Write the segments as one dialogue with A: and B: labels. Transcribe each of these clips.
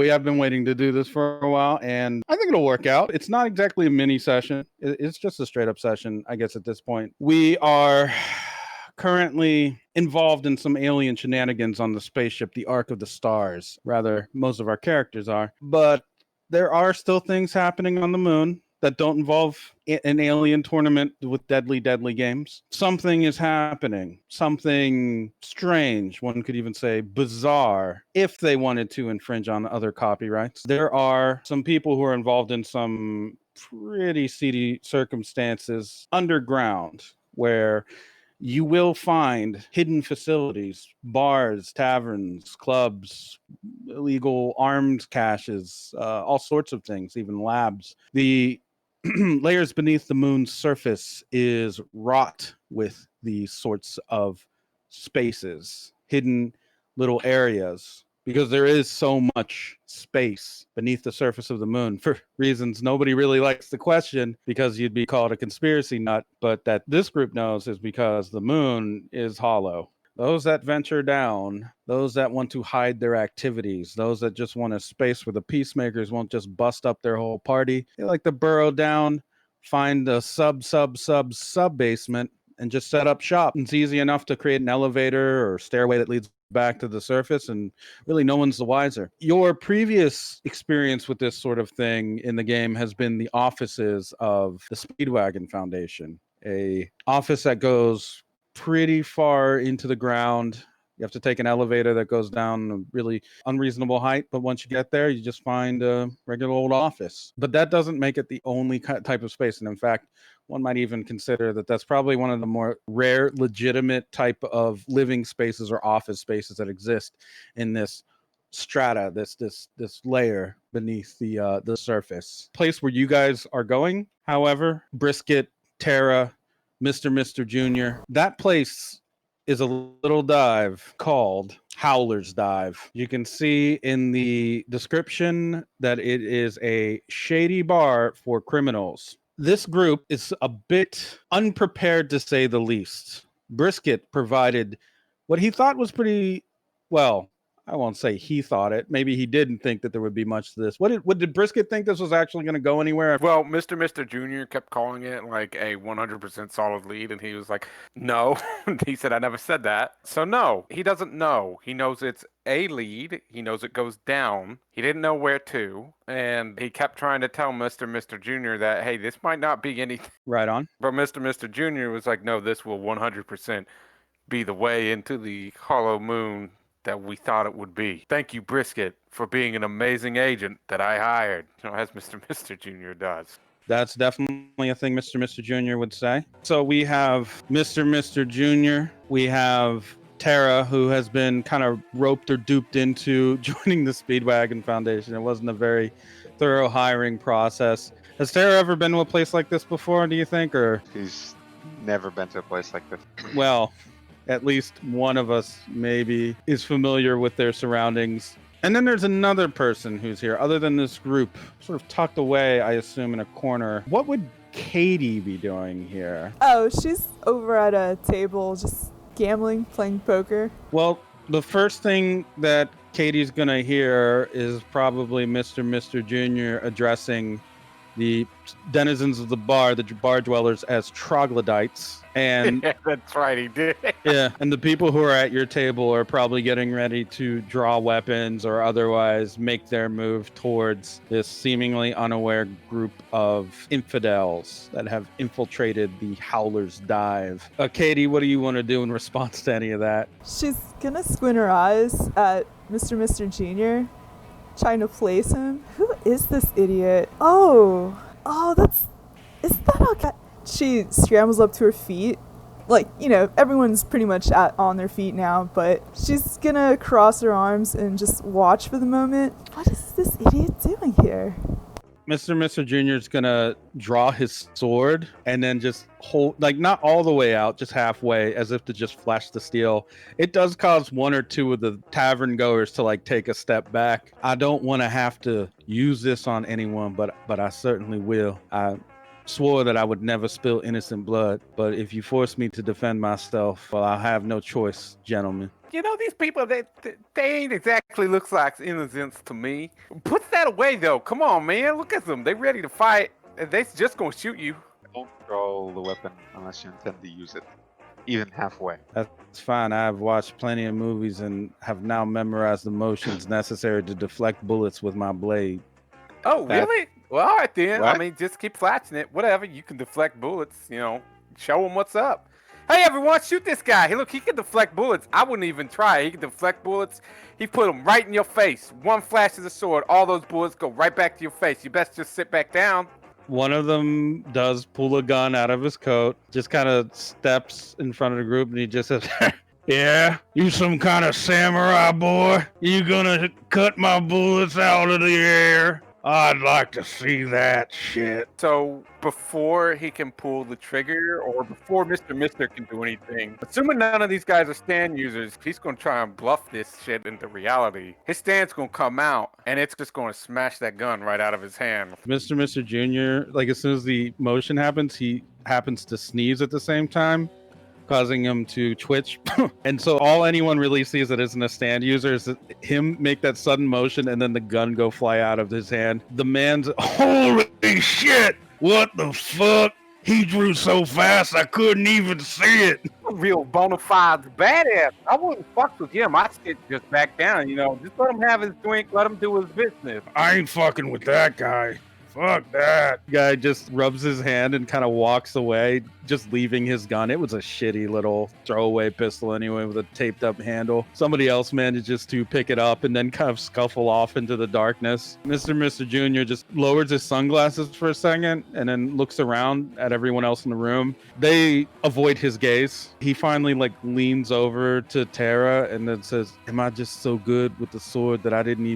A: We have been waiting to do this for a while, and I think it'll work out. It's not exactly a mini session. It's just a straight up session, I guess, at this point. We are currently involved in some alien shenanigans on the spaceship, the Arc of the Stars. Rather, most of our characters are. But there are still things happening on the moon that don't involve an alien tournament with deadly games. Something is happening. Something strange. One could even say bizarre, if they wanted to infringe on other copyrights. There are some people who are involved in some pretty seedy circumstances underground where you will find hidden facilities, bars, taverns, clubs, illegal arms caches, all sorts of things, even labs. The layers beneath the moon's surface is wrought with these sorts of spaces, hidden little areas, because there is so much space beneath the surface of the moon for reasons nobody really likes to question, because you'd be called a conspiracy nut, but that this group knows is because the moon is hollow. Those that venture down, those that want to hide their activities, those that just want a space where the peacemakers won't just bust up their whole party, they like to burrow down, find a sub basement, and just set up shop. It's easy enough to create an elevator or stairway that leads back to the surface, and really no one's the wiser. Your previous experience with this sort of thing in the game has been the offices of the Speedwagon Foundation, a office that goes pretty far into the ground. You have to take an elevator that goes down a really unreasonable height, but once you get there, you just find a regular old office. But that doesn't make it the only type of space. And in fact, one might even consider that that's probably one of the more rare, legitimate type of living spaces or office spaces that exist in this strata, this layer beneath the surface. Place where you guys are going, however, Brisket, Terra, Mrmrjr Jr., that place is a little dive called Howler's Dive. You can see in the description that it is a shady bar for criminals. This group is a bit unprepared, to say the least. Brisket provided what he thought was pretty, well, I won't say he thought it. Maybe he didn't think that there would be much to this. What did Brisket think this was actually going to go anywhere?
B: Well, Mrmrjr Jr. kept calling it like a 100% solid lead, and he was like, no. He said, I never said that. So no, he doesn't know. He knows it's a lead. He knows it goes down. He didn't know where to, and he kept trying to tell Mrmrjr Jr. that, hey, this might not be anything.
A: Right on.
B: But Mrmrjr Jr. was like, no, this will 100% be the way into the hollow moon that we thought it would be. Thank you, Brisket, for being an amazing agent that I hired, as Mrmrjr Jr. does.
A: That's definitely a thing Mrmrjr Jr. would say. So we have Mrmrjr Jr., we have Terra, who has been kind of roped or duped into joining the Speedwagon Foundation. It wasn't a very thorough hiring process. Has Terra ever been to a place like this before, do you think? Or
C: He's never been to a place like this.
A: Well, at least one of us maybe is familiar with their surroundings. And then there's another person who's here, other than this group, sort of tucked away, I assume, in a corner. What would Katie be doing here?
D: Oh, she's over at a table just gambling, playing poker.
A: Well, the first thing that Katie's going to hear is probably Mrmrjr Jr. addressing the denizens of the bar dwellers, as troglodytes. And
B: yeah, that's right, he did.
A: Yeah, and the people who are at your table are probably getting ready to draw weapons or otherwise make their move towards this seemingly unaware group of infidels that have infiltrated the Howler's Dive. Katie, what do you want to do in response to any of that?
D: She's gonna squint her eyes at Mrmrjr Jr., trying to place him. Who is this idiot? Oh, is that okay? She scrambles up to her feet. Like, everyone's pretty much on their feet now, but she's gonna cross her arms and just watch for the moment. What is this idiot doing here?
A: Mrmrjr Jr. is gonna draw his sword and then just hold, like, not all the way out, just halfway, as if to just flash the steel. It does cause one or two of the tavern goers to take a step back. I don't want to have to use this on anyone, but I certainly will. I swore that I would never spill innocent blood, but if you force me to defend myself, well, I'll have no choice, gentlemen.
B: You know, these people, they ain't exactly looks like innocents to me. Put that away, though. Come on, man. Look at them. They ready to fight. And they just gonna shoot you.
C: Don't draw the weapon unless you intend to use it, even halfway.
A: That's fine. I've watched plenty of movies and have now memorized the motions necessary to deflect bullets with my blade.
B: Oh,
C: That-
B: really? Well, all right then. I
C: What?
B: mean, just keep flashing it. Whatever. You can deflect bullets. You know, show them what's up. Hey, everyone, shoot this guy. Hey, look, he can deflect bullets. I wouldn't even try. He can deflect bullets. He put them right in your face. One flash of the sword, all those bullets go right back to your face. You best just sit back down.
A: One of them does pull a gun out of his coat, just kind of steps in front of the group, and he just says, "Yeah, you some kind of samurai boy? You gonna cut my bullets out of the air? I'd like to see that shit."
B: So before he can pull the trigger or before Mr. can do anything, assuming none of these guys are stand users, he's going to try and bluff this shit into reality. His stand's going to come out and it's just going to smash that gun right out of his hand.
A: Mr. Jr., like as soon as the motion happens, he happens to sneeze at the same time, causing him to twitch. And so all anyone really sees that isn't a stand user is him make that sudden motion and then the gun go fly out of his hand. The man's, holy shit, what the fuck? He drew so fast I couldn't even see it.
B: A real bona fide badass. I wouldn't fuck with him. I'd sit just back down, you know. Just let him have his drink, let him do his business.
A: I ain't fucking with that guy. Fuck that. Guy just rubs his hand and kind of walks away, just leaving his gun. It was a shitty little throwaway pistol anyway with a taped up handle. Somebody else manages to pick it up and then kind of scuffle off into the darkness. Mr. Jr. just lowers his sunglasses for a second and then looks around at everyone else in the room. They avoid his gaze. He finally leans over to Tara and then says, "Am I just so good with the sword that I don't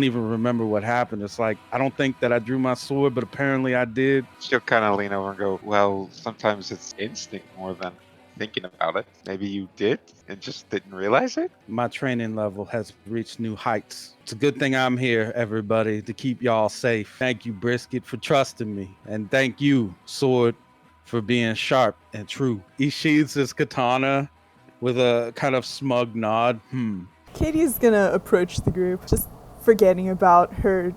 A: even remember what happened? It's like, I don't think that I drew my sword, but apparently I did."
C: She'll kind of lean over and go, well, sometimes it's instinct more than thinking about it. Maybe you did and just didn't realize it?
A: My training level has reached new heights. It's a good thing I'm here, everybody, to keep y'all safe. Thank you, Brisket, for trusting me. And thank you, Sword, for being sharp and true. He sheathes his katana with a kind of smug nod.
D: Katie's gonna approach the group, just forgetting about her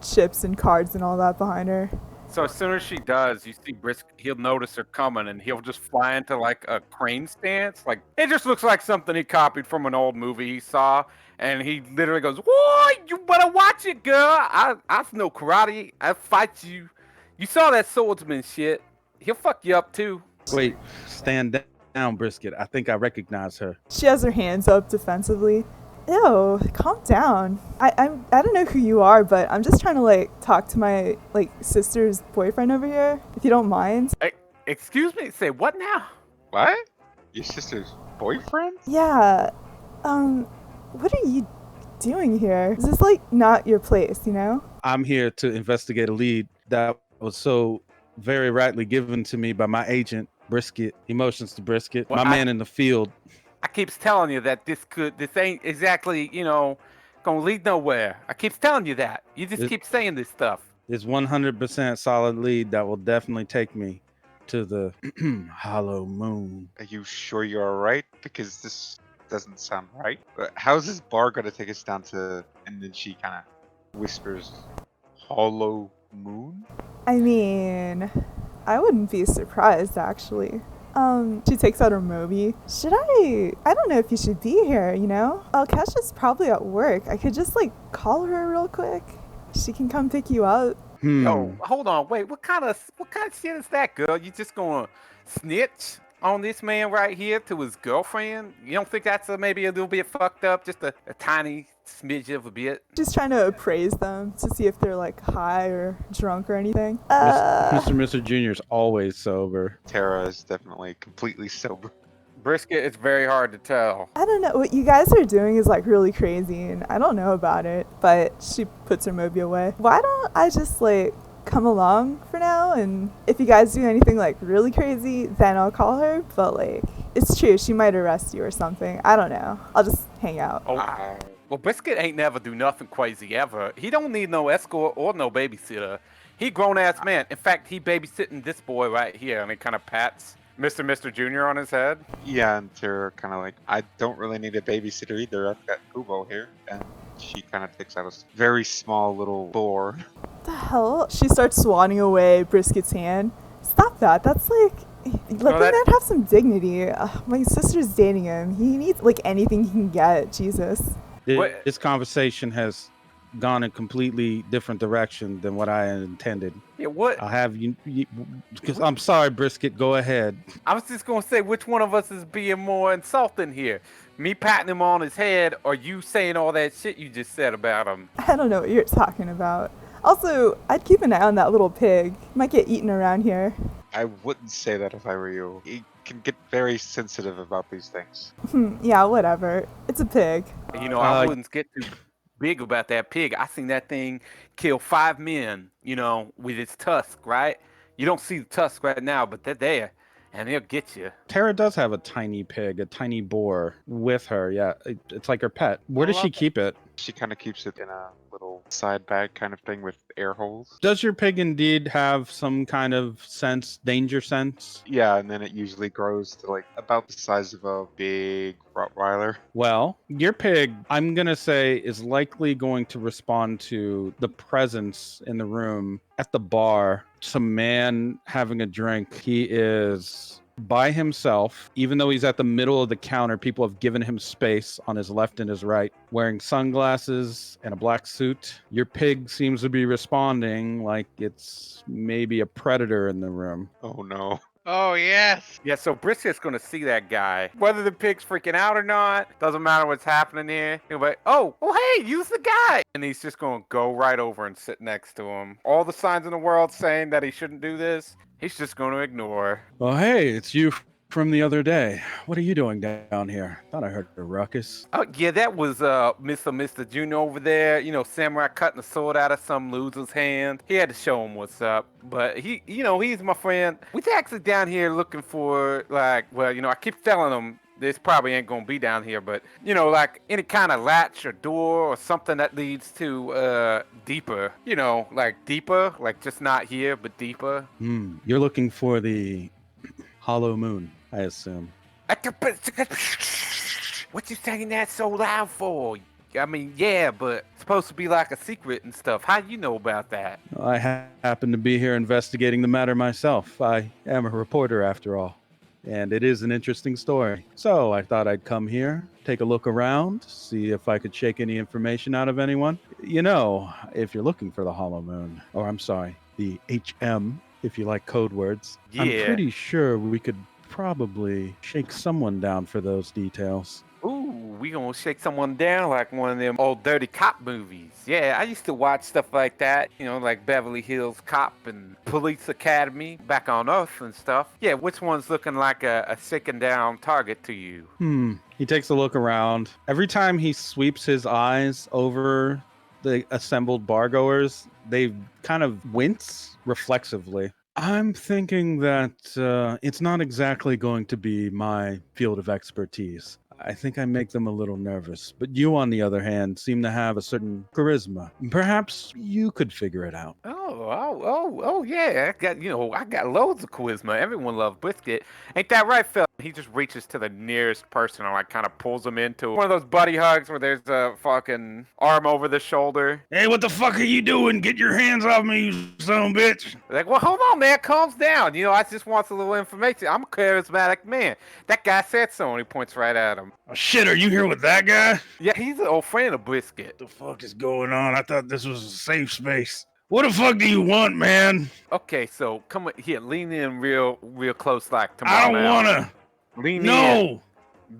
D: chips and cards and all that behind her.
B: So as soon as she does, you see Brisket, he'll notice her coming and he'll just fly into like a crane stance. Like, it just looks like something he copied from an old movie he saw. And he literally goes, "Whoa, you better watch it, girl. I know karate. I fight you. You saw that swordsman shit. He'll fuck you up too."
A: Wait, stand down, Brisket. I think I recognize her.
D: She has her hands up defensively. Ew, calm down. I don't know who you are, but I'm just trying to talk to my sister's boyfriend over here, if you don't mind.
B: Hey, excuse me, say what now?
C: What? Your sister's boyfriend?
D: Yeah. What are you doing here? This is not your place, you know?
A: I'm here to investigate a lead that was so very rightly given to me by my agent, Brisket. Emotions to Brisket,
B: Well,
A: my man in the field.
B: I keeps telling you that this ain't exactly, gonna lead nowhere. I keeps telling you that. You just keep saying this stuff.
A: It's 100% solid lead that will definitely take me to the hollow moon.
C: Are you sure you're alright? Because this doesn't sound right. But how's this bar gonna take us down to... And then she kind of whispers, hollow moon?
D: I mean, I wouldn't be surprised, actually. She takes out her Moby. I don't know if you should be here, you know? Kesha's probably at work. I could just, call her real quick. She can come pick you up.
B: Yo, hold on, wait, what kind of shit is that, girl? You just gonna snitch on this man right here to his girlfriend? You don't think that's maybe a little bit fucked up? Just a tiny smidge of a bit?
D: She's trying to appraise them to see if they're, high or drunk or anything.
A: Mr. Jr. is always sober.
C: Tara is definitely completely sober.
B: Brisket, it's very hard to tell.
D: I don't know. What you guys are doing is really crazy, and I don't know about it. But she puts her Moby away. Why don't I just come along for now? And if you guys do anything really crazy, then I'll call her. But it's true, she might arrest you or something. I don't know. I'll just hang out.
B: Oh, well, Brisket ain't never do nothing crazy ever. He don't need no escort or no babysitter. He grown ass man. In fact, he babysitting this boy right here, and he kind of pats Mr. Jr. on his head.
C: Yeah, and they're kind of like, I don't really need a babysitter either. I've got Kubo here. And she kind of takes out a very small little boar.
D: What the hell? She starts swatting away Brisket's hand. Stop that. That's like... Let the man have some dignity. My sister's dating him. He needs like anything he can get. Jesus.
A: This conversation has gone in completely different direction than what I intended.
B: Yeah, what?
A: I'll have you because I'm sorry, Brisket. Go ahead.
B: I was just gonna say, which one of us is being more insulting here? Me patting him on his head, or you saying all that shit you just said about him?
D: I don't know what you're talking about. Also, I'd keep an eye on that little pig. Might get eaten around here.
C: I wouldn't say that if I were you. He can get very sensitive about these things.
D: Yeah, whatever. It's a pig.
B: You know, I wouldn't get too big about that pig. I seen that thing kill 5 men, you know, with its tusk, right? You don't see the tusk right now, but they're there, and they'll get you.
A: Tara does have a tiny pig, a tiny boar with her. Yeah, it's like her pet. Where does she keep it?
C: She kind of keeps it in a little side bag kind of thing with air holes.
A: Does your pig indeed have some kind of sense, danger sense?
C: Yeah, and then it usually grows to like about the size of a big Rottweiler.
A: Well, your pig, I'm going to say, is likely going to respond to the presence in the room at the bar. Some man having a drink. He is by himself, even though he's at the middle of the counter. People have given him space on his left and his right, wearing sunglasses and a black suit. Your pig seems to be responding like it's maybe a predator in the room.
C: Oh no.
E: Oh, yes.
B: Yeah, so Brisket's gonna see that guy. Whether the pig's freaking out or not, doesn't matter what's happening here. He'll be like, oh, hey, you's the guy. And he's just gonna go right over and sit next to him. All the signs in the world saying that he shouldn't do this, he's just gonna ignore.
A: Well, hey, it's you from the other day. What are you doing down here? Thought I heard a ruckus.
B: Oh, yeah, that was Mr. Jr. over there. You know, Samurai cutting the sword out of some loser's hand. He had to show him what's up. But he, you know, he's my friend. We're actually down here looking for, like, well, you know, I keep telling him this probably ain't gonna be down here, but, you know, like any kind of latch or door or something that leads to deeper. You know, like deeper, like just not here, but deeper.
A: You're looking for the hollow moon, I assume.
B: What you saying that so loud for? I mean, yeah, but it's supposed to be like a secret and stuff. How do you know about that?
A: I happen to be here investigating the matter myself. I am a reporter after all, and it is an interesting story. So I thought I'd come here, take a look around, see if I could shake any information out of anyone. You know, if you're looking for the hollow moon, or I'm sorry, the HM, if you like code words,
B: Yeah.
A: I'm pretty sure we could probably shake someone down for those details.
B: Ooh, we gonna shake someone down like one of them old dirty cop movies. Yeah, I used to watch stuff like that, you know, like Beverly Hills Cop and Police Academy back on Earth and stuff. Yeah, which one's looking like a shaken down target to you?
A: He takes a look around. Every time he sweeps his eyes over the assembled bargoers, they kind of wince reflexively. I'm thinking that it's not exactly going to be my field of expertise. I think I make them a little nervous. But you, on the other hand, seem to have a certain charisma. Perhaps you could figure it out.
B: Oh, yeah. I got loads of charisma. Everyone loves Brisket. Ain't that right, Phil? He just reaches to the nearest person and like kind of pulls them into one of those buddy hugs where there's a fucking arm over the shoulder.
A: Hey, what the fuck are you doing? Get your hands off me, you son of a bitch.
B: Like, well, hold on, man. Calm down. You know, I just want a little information. I'm a charismatic man. That guy said so, and he points right at him.
A: Oh, shit, are you here with that guy?
B: Yeah, he's an old friend of Brisket.
A: What the fuck is going on? I thought this was a safe space. What the fuck do you want, man?
B: Okay, so come here, lean in real close like tomorrow.
A: I don't wanna.
B: Lean
A: No.
B: in.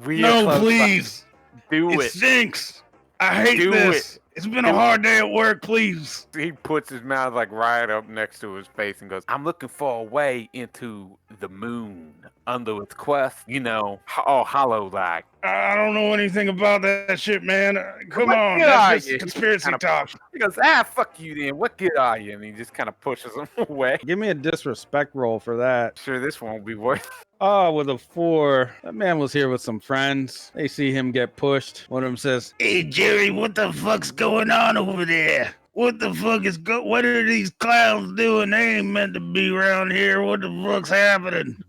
B: Real
A: No,
B: close,
A: please.
B: like, do
A: It
B: it.
A: stinks. I hate
B: Do
A: this.
B: it.
A: It's been a hard day at work, please.
B: He puts his mouth like right up next to his face and goes, I'm looking for a way into the moon under its crust, you know, all hollow like.
A: I don't know anything about that shit, man. Come
B: What
A: on,
B: good are
A: that's
B: you?
A: just conspiracy
B: Kinda
A: talk.
B: He goes, fuck you then. What good are you? And he just kind of pushes him away.
A: Give me a disrespect roll for that.
B: Sure, this won't be worth.
A: Oh, with a 4. That man was here with some friends. They see him get pushed. One of them says, "Hey, Jerry, what the fuck's going on over there?" What the fuck is what are these clowns doing? They ain't meant to be around here. What the fuck's happening?